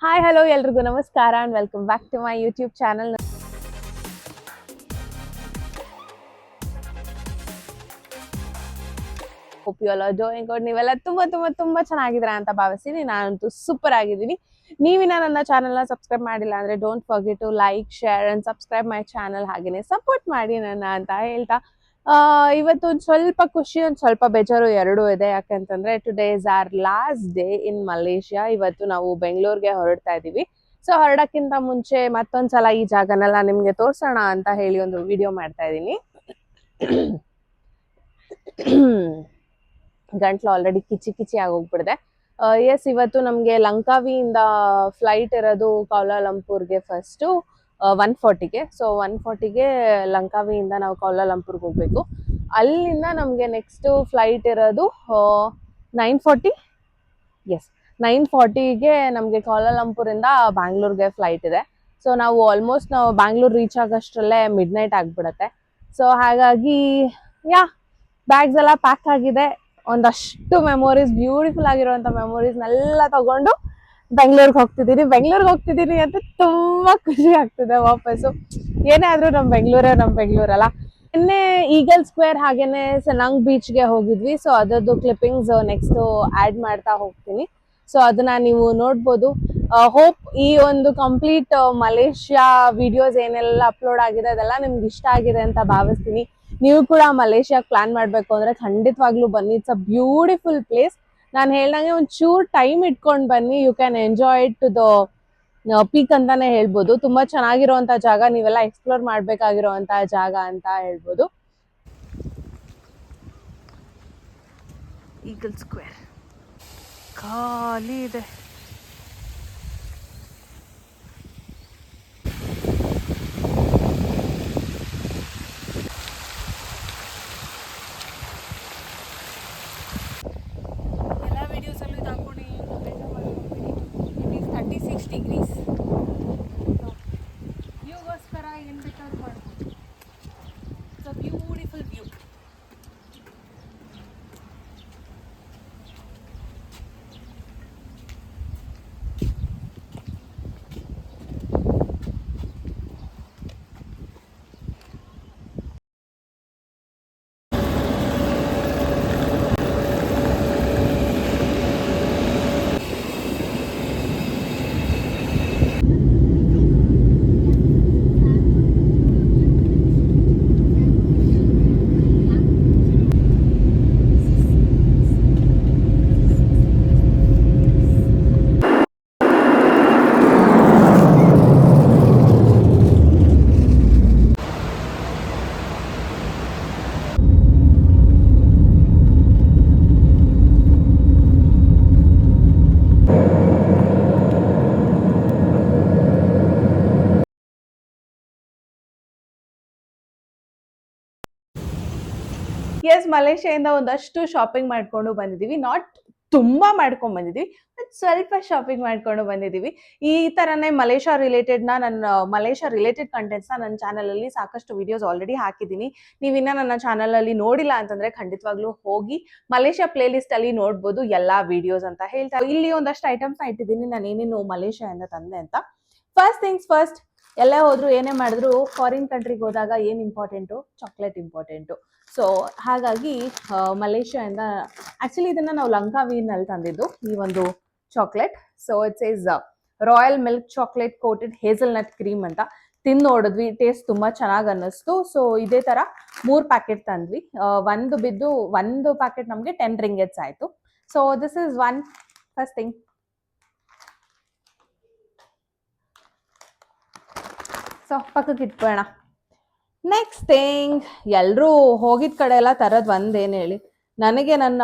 Hi hello ಎಲ್ರಿಗೂ ನಮಸ್ಕಾರ and welcome back to my YouTube channel. Hope you all are doing good. ನೀವೆಲ್ಲ ತುಂಬಾ ಚೆನ್ನಾಗಿದ್ದೀರಾ ಅಂತ ಭಾವಿಸ್ತೀನಿ. ನಾನಂತೂ ಸೂಪರ್ ಆಗಿದ್ದೀನಿ. ನೀವಿನ ನನ್ನ ಚಾನಲ್ನ ಸಬ್ಸ್ಕ್ರೈಬ್ ಮಾಡಿಲ್ಲ ಅಂದ್ರೆ don't forget to like, share and subscribe my channel. ಹಾಗೇನೆ ಸಪೋರ್ಟ್ ಮಾಡಿ ನನ್ನ ಅಂತ ಹೇಳ್ತಾ ಇವತ್ತು ಒಂದು ಸ್ವಲ್ಪ ಖುಷಿ, ಒಂದು ಸ್ವಲ್ಪ ಬೇಜಾರು ಎರಡೂ ಇದೆ. ಯಾಕಂತಂದ್ರೆ today is our last day in Malaysia. ಇವತ್ತು ನಾವು ಬೆಂಗಳೂರಿಗೆ ಹೊರಡ್ತಾ ಇದೀವಿ. ಸೊ ಹೊರಡಕ್ಕಿಂತ ಮುಂಚೆ ಮತ್ತೊಂದ್ಸಲ ಈ ಜಾಗನೆಲ್ಲ ನಿಮ್ಗೆ ತೋರ್ಸೋಣ ಅಂತ ಹೇಳಿ ಒಂದು ವಿಡಿಯೋ ಮಾಡ್ತಾ ಇದ್ದೀನಿ. ಗಂಟ್ಲು ಆಲ್ರೆಡಿ ಕಿಚಿ ಆಗೋಗ್ಬಿಡಿದೆ. ಎಸ್, ಇವತ್ತು ನಮಗೆ ಲಂಕಾವಿಯಿಂದ ಫ್ಲೈಟ್ ಇರೋದು ಕೌಲಾಲಂಪುರ್ಗೆ ಫಸ್ಟು 1:40ಗೆ. ಸೊ 1:40ಗೆ ಲಂಕಾವಿಯಿಂದ ನಾವು ಕೌಲಾಲಂಪುರ್ಗೆ ಹೋಗ್ಬೇಕು. ಅಲ್ಲಿಂದ ನಮಗೆ ನೆಕ್ಸ್ಟ್ ಫ್ಲೈಟ್ ಇರೋದು 9:40. ಎಸ್, 9:40ಗೆ ನಮಗೆ ಕೌಲಾಲಂಪುರಿಂದ ಬ್ಯಾಂಗ್ಳೂರ್ಗೆ ಫ್ಲೈಟ್ ಇದೆ. ಸೊ ನಾವು ಆಲ್ಮೋಸ್ಟ್ ಬ್ಯಾಂಗ್ಳೂರ್ ರೀಚ್ ಆಗೋಷ್ಟರಲ್ಲೇ ಮಿಡ್ ನೈಟ್ ಆಗ್ಬಿಡತ್ತೆ. ಸೊ ಹಾಗಾಗಿ ಬ್ಯಾಗ್ಸ್ ಎಲ್ಲ ಪ್ಯಾಕ್ ಆಗಿದೆ. ಒಂದಷ್ಟು ಮೆಮೊರೀಸ್, ಬ್ಯೂಟಿಫುಲ್ ಆಗಿರುವಂತ ಮೆಮೊರೀಸ್ನೆಲ್ಲ ತಗೊಂಡು ಬೆಂಗಳೂರಿಗೆ ಹೋಗ್ತಿದ್ದೀನಿ ಅಂತ ತುಂಬಾ ಖುಷಿ ಆಗ್ತಿದೆ. ವಾಪಸ್ಸು ಏನೇ ಆದ್ರೂ ನಮ್ಮ ಬೆಂಗಳೂರಲ್ಲ. ನಿನ್ನೆ ಈಗಲ್ ಸ್ಕ್ವೇರ್ ಹಾಗೇನೆ ಸೆನಾಂಗ್ ಬೀಚ್ಗೆ ಹೋಗಿದ್ವಿ. ಸೊ ಅದರದ್ದು ಕ್ಲಿಪ್ಪಿಂಗ್ಸ್ ನೆಕ್ಸ್ಟ್ ಆಡ್ ಮಾಡ್ತಾ ಹೋಗ್ತೀನಿ. ಸೊ ಅದನ್ನ ನೀವು ನೋಡ್ಬೋದು. ಹೋಪ್ ಈ ಒಂದು ಕಂಪ್ಲೀಟ್ ಮಲೇಷ್ಯಾ ವಿಡಿಯೋಸ್ ಏನೆಲ್ಲ ಅಪ್ಲೋಡ್ ಆಗಿದೆ ಅದೆಲ್ಲ ನಿಮ್ಗೆ ಇಷ್ಟ ಆಗಿದೆ ಅಂತ ಭಾವಿಸ್ತೀನಿ. ನೀವು ಕೂಡ ಮಲೇಷ್ಯಾಗೆ ಪ್ಲಾನ್ ಮಾಡಬೇಕು ಅಂದ್ರೆ ಖಂಡಿತವಾಗ್ಲೂ ಬನ್ನಿ. It's a beautiful place. ನಾನು ಹೇಳ್ದಂಗೆ ಒಂದು ಚೂರ್ ಟೈಮ್ ಇಟ್ಕೊಂಡು ಬನ್ನಿ. You can enjoy it to the peak ಅಂತಾನೆ ಹೇಳ್ಬೋದು. ತುಂಬಾ ಚೆನ್ನಾಗಿರುವಂತ ಜಾಗ, ನೀವೆಲ್ಲ ಎಕ್ಸ್ಪ್ಲೋರ್ ಮಾಡ್ಬೇಕಾಗಿರುವಂತ ಜಾಗ ಅಂತ ಹೇಳ್ಬೋದು. ಈಗಲ್ ಸ್ಕ್ವೇರ್ ಖಾಲಿ ಇದೆ. ಎಲ್ಲ ವಿಡಿಯೋಸಲ್ಲೂ ಇದು ಹಾಕೊಂಡು ಇಟ್ ಈಸ್ 36 ಡಿಗ್ರೀಸ್. ವ್ಯೂಗೋಸ್ಕರ ಏನು ಬೇಕಾದ್ರೂ ಮಾಡ್ಬೋದು. It's a beautiful view. Yes, ಮಲೇಷ್ಯಾದಿಂದ ಒಂದಷ್ಟು ಶಾಪಿಂಗ್ ಮಾಡ್ಕೊಂಡು ಬಂದಿದ್ದೀವಿ. ನಾಟ್ ತುಂಬಾ ಮಾಡ್ಕೊಂಡು ಬಂದಿದ್ದೀವಿ, ಬಟ್ ಸ್ವಲ್ಪ ಶಾಪಿಂಗ್ ಮಾಡ್ಕೊಂಡು ಬಂದಿದ್ದೀವಿ. ಈ ತರನೇ ಮಲೇಷ್ಯಾ ರಿಲೇಟೆಡ್ ಕಂಟೆಂಟ್ಸ್ನ ನನ್ನ ಚಾನಲಲ್ಲಿ ಸಾಕಷ್ಟು ವಿಡಿಯೋಸ್ ಆಲ್ರೆಡಿ ಹಾಕಿದ್ದೀನಿ. ನೀವಿನ್ನ ನನ್ನ ಚಾನಲಲ್ಲಿ ನೋಡಿಲ್ಲ ಅಂತಂದ್ರೆ ಖಂಡಿತವಾಗ್ಲೂ ಹೋಗಿ ಮಲೇಷ್ಯಾ ಪ್ಲೇ ಲಿಸ್ಟ್ ಅಲ್ಲಿ ನೋಡ್ಬೋದು ಎಲ್ಲಾ ವಿಡಿಯೋಸ್ ಅಂತ ಹೇಳ್ತಾ. ಇಲ್ಲಿ ಒಂದಷ್ಟು ಐಟಮ್ಸ್ನ ಇಟ್ಟಿದ್ದೀನಿ, ನಾನು ಏನೇನು ಮಲೇಷ್ಯಾದಿಂದ ತಂದೆ ಅಂತ. ಫಸ್ಟ್ ಥಿಂಗ್ಸ್ ಫಸ್ಟ್, ಎಲ್ಲೇ ಹೋದ್ರು ಏನೇ ಮಾಡಿದ್ರು ಫಾರಿನ್ ಕಂಟ್ರಿಗೆ ಹೋದಾಗ ಏನು ಇಂಪಾರ್ಟೆಂಟು? Chocolate important. ಸೊ ಹಾಗಾಗಿ ಮಲೇಷ್ಯಾದಿಂದ ಆಕ್ಚುಲಿ ಇದನ್ನ ನಾವು ಲಂಕಾವಿನಲ್ಲಿ ತಂದಿದ್ದು ಈ ಒಂದು chocolate. So it's is royal milk chocolate coated hazelnut cream ಅಂತ. ತಿಂದು ನೋಡಿದ್ವಿ, ಟೇಸ್ಟ್ ತುಂಬಾ ಚೆನ್ನಾಗಿ ಅನ್ನಿಸ್ತು. ಸೊ ಇದೇ ತರ 3 ಪ್ಯಾಕೆಟ್ ತಂದ್ವಿ. ಒಂದು ಪ್ಯಾಕೆಟ್ ನಮಗೆ 10 ರಿಂಗೆಟ್ಸ್ ಆಯ್ತು. So this is one first thing. So ಪಕ್ಕಕ್ಕೆ ಇಟ್ಕೊಳ್ಳೋಣ. ನೆಕ್ಸ್ಟ್ ಥಿಂಗ್, ಎಲ್ಲರೂ ಹೋಗಿದ ಕಡೆ ಎಲ್ಲ ತರದ್ ಒಂದೇನು ಹೇಳಿ, ನನಗೆ ನನ್ನ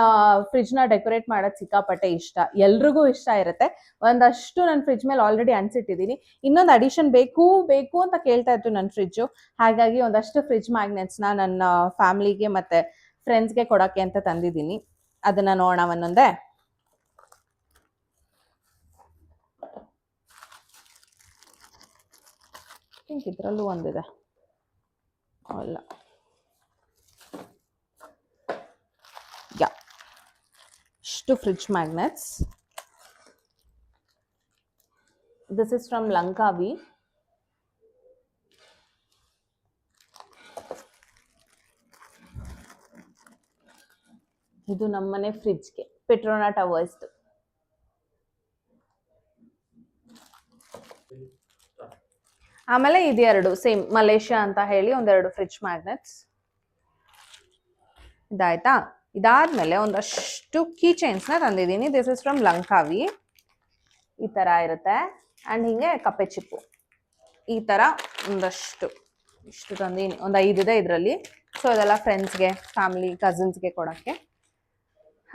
ಫ್ರಿಜ್ನ ಡೆಕೋರೇಟ್ ಮಾಡೋದು ಸಿಕ್ಕಾಪಟ್ಟೆ ಇಷ್ಟ. ಎಲ್ರಿಗೂ ಇಷ್ಟ ಇರುತ್ತೆ. ಒಂದಷ್ಟು ನನ್ನ ಫ್ರಿಜ್ ಮೇಲೆ ಆಲ್ರೆಡಿ ಅನ್ಸಿಟ್ಟಿದ್ದೀನಿ. ಇನ್ನೊಂದು ಅಡಿಷನ್ ಬೇಕು ಅಂತ ಕೇಳ್ತಾ ಇತ್ತು ನನ್ನ ಫ್ರಿಜ್ಜು. ಹಾಗಾಗಿ ಒಂದಷ್ಟು ಫ್ರಿಜ್ ಮ್ಯಾಗ್ನೆಟ್ಸ್ನ ನನ್ನ ಫ್ಯಾಮಿಲಿಗೆ ಮತ್ತೆ ಫ್ರೆಂಡ್ಸ್ಗೆ ಕೊಡೋಕ್ಕೆ ಅಂತ ತಂದಿದ್ದೀನಿ. ಅದನ್ನ ನೋಡೋಣ ಒಂದೊಂದೇ. ಇದರಲ್ಲೂ ಒಂದಿದೆ, ಅಲ್ಲ ಇಷ್ಟು fridge magnets. This is from Langkawi. ಇದು ನಮ್ಮನೆ ಫ್ರಿಡ್ಜ್ಗೆ ಪೆಟ್ರೋನಾ ಟವರ್ಸ್ದು. ಆಮೇಲೆ ಇದೆರಡು ಸೇಮ್ ಮಲೇಷ್ಯಾ ಅಂತ ಹೇಳಿ ಒಂದೆರಡು ಫ್ರಿಡ್ಜ್ ಮ್ಯಾಗ್ನೆಟ್ಸ್. ಇದಾಯ್ತಾ. ಇದಾದ್ಮೇಲೆ ಒಂದಷ್ಟು ಕೀ ಚೈನ್ಸ್ನ ತಂದಿದ್ದೀನಿ. This is from ಲಂಕಾವಿ. ಈ ಥರ ಇರುತ್ತೆ. ಆ್ಯಂಡ್ ಹಿಂಗೆ ಕಪ್ಪೆ ಚಿಪ್ಪು ಈ ಥರ ಒಂದಷ್ಟು ಇಷ್ಟು ತಂದೀನಿ. ಒಂದು 5 ಇದೆ ಇದರಲ್ಲಿ. ಸೊ ಇದೆಲ್ಲ ಫ್ರೆಂಡ್ಸ್ಗೆ, ಫ್ಯಾಮಿಲಿ, ಕಸಿನ್ಸ್ಗೆ ಕೊಡೋಕ್ಕೆ.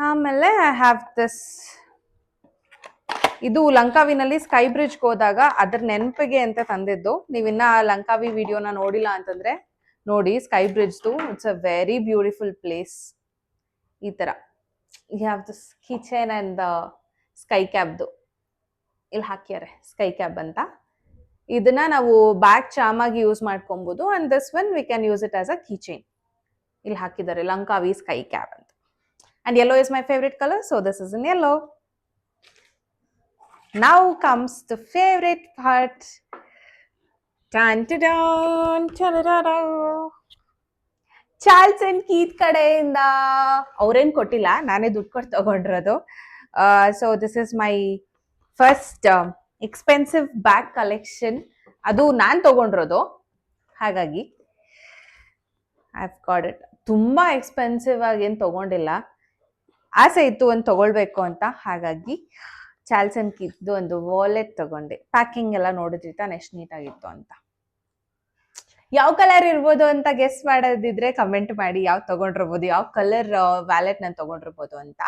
ಆಮೇಲೆ ಐ ಹ್ಯಾವ್ ದಿಸ್. ಇದು ಲಂಕಾವಿನಲ್ಲಿ ಸ್ಕೈ ಬ್ರಿಡ್ಜ್ಗೆ ಹೋದಾಗ ಅದ್ರ ನೆನಪಿಗೆ ಅಂತ ತಂದಿದ್ದು. ನೀವಿನ್ನ ಲಂಕಾವಿ ವಿಡಿಯೋನ ನೋಡಿಲ್ಲ ಅಂತಂದ್ರೆ ನೋಡಿ, ಸ್ಕೈ ಬ್ರಿಡ್ಜ್ದು. It's a very beautiful place. ಈ ಥರ you have this kitchen and sky ಕ್ಯಾಬ್ದು ಇಲ್ಲಿ ಹಾಕ್ಯಾರೆ, ಸ್ಕೈ ಕ್ಯಾಬ್ ಅಂತ. ಇದನ್ನ ನಾವು ಬ್ಯಾಗ್ ಚಾಮಾಗಿ ಯೂಸ್ ಮಾಡ್ಕೊಬೋದು. And this one we can use it as a keychain. ಇಲ್ಲಿ ಹಾಕಿದ್ದಾರೆ ಲಂಕಾವಿ ಸ್ಕೈ ಕ್ಯಾಬ್ ಅಂತ. And yellow is my favourite colour, so this is in yellow. Now comes the favorite part. Charles and Keith ಕಡೆಯಿಂದ. ಅವ್ರೇನ್ ಕೊಟ್ಟಿಲ್ಲ, ನಾನೇ ದುಡ್ಡು ಕೊಟ್ಟು ತಗೊಂಡಿರೋದು. So this is my first expensive bag collection. ಅದು ನಾನು ತಗೊಂಡಿರೋದು, ಹಾಗಾಗಿ ಐ ಹ್ಯಾವ್ ಗಾಟ್ ಇಟ್. ತುಂಬಾ ಎಕ್ಸ್ಪೆನ್ಸಿವ್ ಆಗಿ ಏನು ತಗೊಂಡಿಲ್ಲ, ಆಸೆ ಇತ್ತು ಒಂದು ತಗೊಳ್ಬೇಕು ಅಂತ. ಹಾಗಾಗಿ ಚಾರ್ಲ್ಸ್ ಅಂಡ್ ಕೀತ್ದು ಒಂದು ವಾಲೆಟ್ ತಗೊಂಡೆ. ಪ್ಯಾಕಿಂಗ್ ಎಲ್ಲ ನೋಡಿದ್ರಿ ತಾನು ಎಷ್ಟು ನೀಟಾಗಿತ್ತು ಅಂತ. ಯಾವ ಕಲರ್ ಇರ್ಬೋದು ಅಂತ ಗೆಸ್ ಮಾಡೋದಿದ್ರೆ ಕಮೆಂಟ್ ಮಾಡಿ, ಯಾವ ತಗೊಂಡಿರ್ಬೋದು, ಯಾವ ಕಲರ್ ವ್ಯಾಲೆಟ್ ನಾನು ತಗೊಂಡಿರ್ಬೋದು ಅಂತ.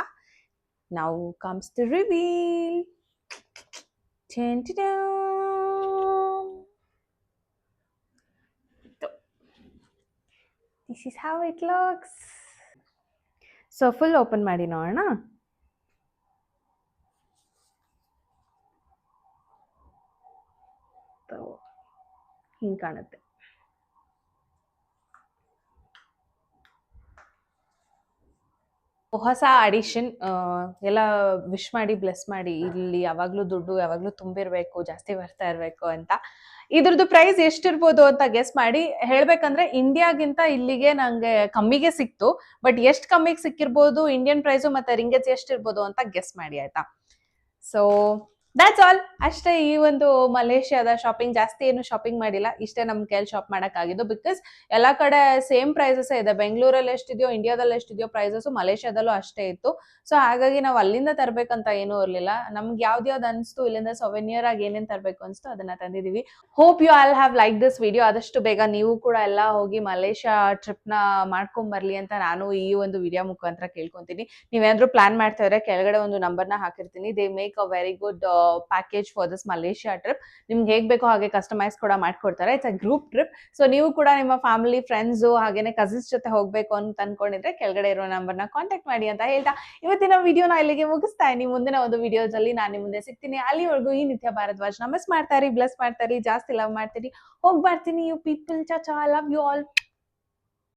ನಾವು comes the reveal. This is how it looks. So full open ಮಾಡಿ ನೋಡೋಣ. ಹಿಂಗೆ ಕಾಣುತ್ತೆ. ಹೊಸ ಅಡಿಷನ್. ಎಲ್ಲ ವಿಶ್ ಮಾಡಿ ಬ್ಲೆಸ್ ಮಾಡಿ. ಇಲ್ಲಿ ಯಾವಾಗಲೂ ದುಡ್ಡು ಯಾವಾಗಲೂ ತುಂಬಿರಬೇಕು, ಜಾಸ್ತಿ ಬರ್ತಾ ಇರಬೇಕು ಅಂತ. ಇದ್ರದ್ದು ಪ್ರೈಸ್ ಎಷ್ಟಿರ್ಬೋದು ಅಂತ ಗೆಸ್ ಮಾಡಿ. ಹೇಳ್ಬೇಕಂದ್ರೆ ಇಂಡಿಯಾಗಿಂತ ಇಲ್ಲಿಗೆ ನಂಗೆ ಕಮ್ಮಿಗೆ ಸಿಕ್ತು. ಬಟ್ ಎಷ್ಟು ಕಮ್ಮಿಗೆ ಸಿಕ್ಕಿರ್ಬೋದು, ಇಂಡಿಯನ್ ಪ್ರೈಸು ಮತ್ತೆ ರಿಂಗೇಜ್ ಎಷ್ಟಿರ್ಬೋದು ಅಂತ ಗೆಸ್ ಮಾಡಿ, ಆಯ್ತಾ. So that's all. ಅಷ್ಟೇ ಈ ಒಂದು ಮಲೇಷ್ಯಾದ ಶಾಪಿಂಗ್. ಜಾಸ್ತಿ ಏನು ಶಾಪಿಂಗ್ ಮಾಡಿಲ್ಲ, ಇಷ್ಟೇ ನಮ್ಮ ಕೈಯಲ್ಲಿ ಶಾಪ್ ಮಾಡೋಕ್ಕಾಗಿದ್ದು. ಬಿಕಾಸ್ ಎಲ್ಲ ಕಡೆ ಸೇಮ್ ಪ್ರೈಸಸ್ ಇದೆ. ಬೆಂಗಳೂರಲ್ಲಿ ಎಷ್ಟಿದೆಯೋ, ಇಂಡಿಯಾದಲ್ಲಿ ಎಷ್ಟಿದೆಯೋ ಪ್ರೈಸಸ್ ಮಲೇಷ್ಯಾದಲ್ಲೂ ಅಷ್ಟೇ ಇತ್ತು. ಸೊ ಹಾಗಾಗಿ ನಾವು ಅಲ್ಲಿಂದ ತರಬೇಕಂತ ಏನೂ ಇರಲಿಲ್ಲ. ನಮ್ಗೆ ಯಾವ್ದು ಅನಿಸ್ತು ಇಲ್ಲಿಂದ ಸೊವೆನಿಯರ್ ಆಗಿ ಏನೇನು ತರಬೇಕು ಅನಿಸ್ತು ಅದನ್ನ ತಂದಿದ್ದೀವಿ. Hope you all have like this video. ಆದಷ್ಟು ಬೇಗ ನೀವು ಕೂಡ ಎಲ್ಲ ಹೋಗಿ ಮಲೇಷ್ಯಾ ಟ್ರಿಪ್ನ ಮಾಡ್ಕೊಂಬರ್ಲಿ ಅಂತ ನಾನು ಈ ಒಂದು ವಿಡಿಯೋ ಮುಖಾಂತರ ಕೇಳ್ಕೊತೀನಿ. ನೀವೇನಾದ್ರೂ ಪ್ಲಾನ್ ಮಾಡ್ತಾ ಇದ್ರೆ ಕೆಳಗಡೆ ಒಂದು ನಂಬರ್ನ ಹಾಕಿರ್ತೀನಿ. They make a very good package for this Malaysia trip. ನಿಮ್ಗೆ ಹೇಗೆ ಬೇಕೋ ಹಾಗೆ ಕಸ್ಟಮೈಸ್ ಕೂಡ ಮಾಡ್ಕೊಡ್ತಾರೆ. It's a group trip. So ನೀವು ಕೂಡ ನಿಮ್ಮ ಫ್ಯಾಮಿಲಿ, ಫ್ರೆಂಡ್ಸು ಹಾಗೇನೆ ಕಸಿನ್ಸ್ ಜೊತೆ ಹೋಗ್ಬೇಕು ಅಂತ ಅನ್ಕೊಂಡಿದ್ರೆ ಕೆಳಗಡೆ ಇರೋ ನಂಬರ್ನ ಕಾಂಟ್ಯಾಕ್ಟ್ ಮಾಡಿ ಅಂತ ಹೇಳ್ತಾ ಇವತ್ತಿನ ವಿಡಿಯೋನ ಇಲ್ಲಿಗೆ ಮುಗಿಸ್ತಾ ಇದ್ದೀನಿ. ಮುಂದಿನ ಒಂದು ವಿಡಿಯೋದಲ್ಲಿ ನಾನು ನಿಮ್ಮ ಮುಂದೆ ಸಿಗ್ತೀನಿ. ಅಲ್ಲಿವರೆಗೂ ಈ ನಿತ್ಯ ಭಾರದ್ವಾಜ್ನ ಮಿಸ್ ಮಾಡ್ತಾರಿ, ಬ್ಲೆಸ್ ಮಾಡ್ತಾರಿ, ಜಾಸ್ತಿ ಲವ್ ಮಾಡ್ತೀರಿ. ಹೋಗಿ ಬರ್ತೀನಿ. ಯು ಪೀಪಲ್, ಚಾಚಾ, ಲವ್ ಯು ಆಲ್.